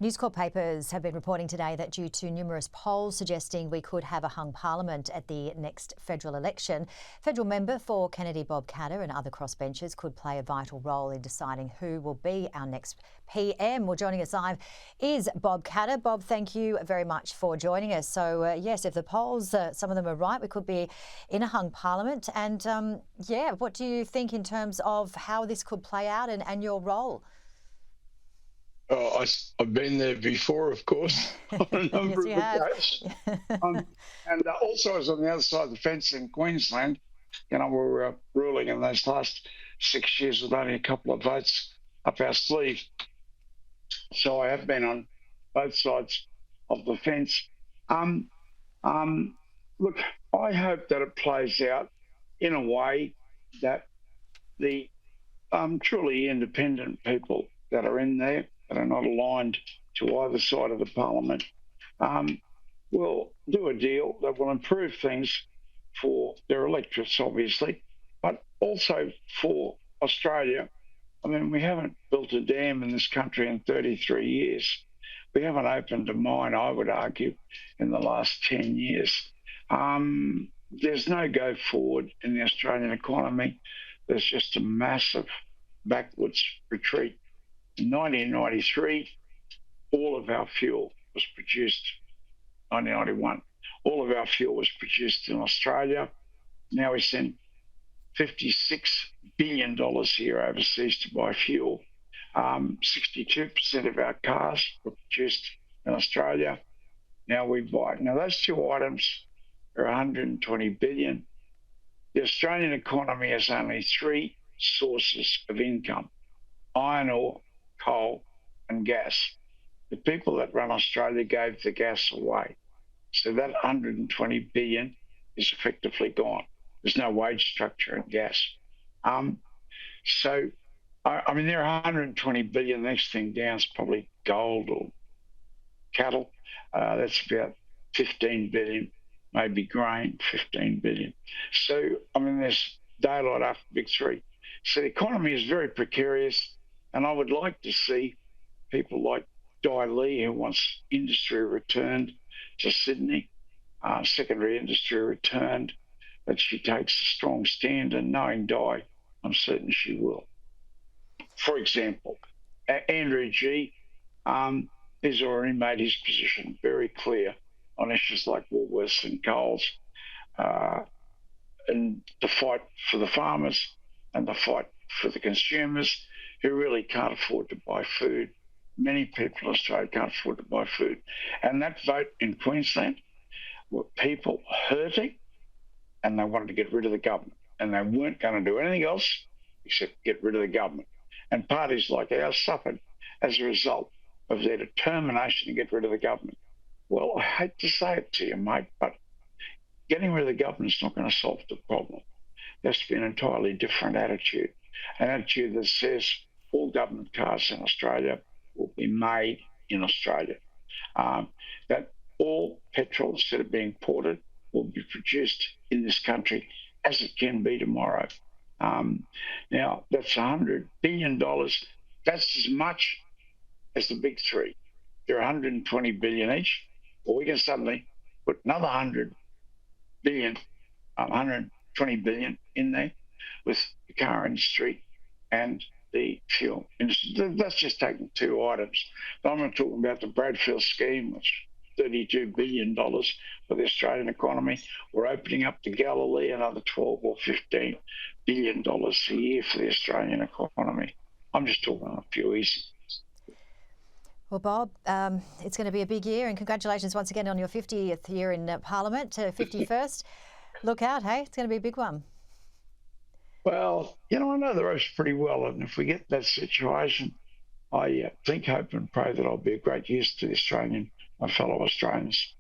News Corp papers have been reporting today that due to numerous polls suggesting we could have a hung parliament at the next federal election, federal member for Kennedy Bob Katter and other crossbenchers could play a vital role in deciding who will be our next PM. Well, joining us live is Bob Katter. Bob, thank you very much for joining us. So, yes, if the polls, some of them are right, we could be in a hung parliament. And, what do you think in terms of how this could play out and your role? Oh, I've been there before, of course, on a number Yes, you of have. occasions. And also, I was on the other side of the fence in Queensland. We were ruling in those last 6 years with only a couple of votes up our sleeve. So I have been on both sides of the fence. Um, Look, I hope that it plays out in a way that the truly independent people that are in there, that are not aligned to either side of the parliament, will do a deal that will improve things for their electorates, obviously, but also for Australia. I mean, we haven't built a dam in this country in 33 years. We haven't opened a mine, I would argue, in the last 10 years. There's no go forward in the Australian economy. There's just a massive backwards retreat. In 1993, all of our fuel was produced, 1991, all of our fuel was produced in Australia. Now we send $56 billion here overseas to buy fuel. 62% of our cars were produced in Australia. Now we buy. Now those two items are 120 billion. The Australian economy has only three sources of income: iron ore, coal, and gas. The people that run Australia gave the gas away. So that 120 billion is effectively gone. There's no wage structure in gas. So, I mean, there are 120 billion. The next thing down is probably gold or cattle. That's about 15 billion, maybe grain, 15 billion. So, I mean, there's daylight after big three. So the economy is very precarious. And I would like to see people like Di Lee, who wants industry returned to Sydney, secondary industry returned, that she takes a strong stand, and knowing Di, I'm certain she will. For example, Andrew G has already made his position very clear on issues like Woolworths and Coles, and the fight for the farmers and the fight for the consumers who really can't afford to buy food. Many people in Australia can't afford to buy food. And that vote in Queensland were people hurting, and they wanted to get rid of the government. And they weren't going to do anything else except get rid of the government. And parties like ours suffered as a result of their determination to get rid of the government. Well, I hate to say it to you, mate, but getting rid of the government is not going to solve the problem. There has to be an entirely different attitude, an attitude that says all government cars in Australia will be made in Australia, that all petrol, instead of being imported, will be produced in this country as it can be tomorrow. Now, that's $100 billion. That's as much as the big three. They're 120 billion each. Well, we can suddenly put another 100 billion, 120 billion in there with the car industry and the fuel industry. That's just taking two items. But I'm not talking about the Bradfield scheme, which $32 billion for the Australian economy. We're opening up the Galilee, another 12 or $15 billion a year for the Australian economy. I'm just talking on a few easy. Well, Bob, it's going to be a big year, and congratulations once again on your 50th year in Parliament, 51st. Look out, hey, it's going to be a big one. Well, I know the ropes pretty well, and if we get that situation, I think, hope and pray that I'll be a great use to my fellow Australians.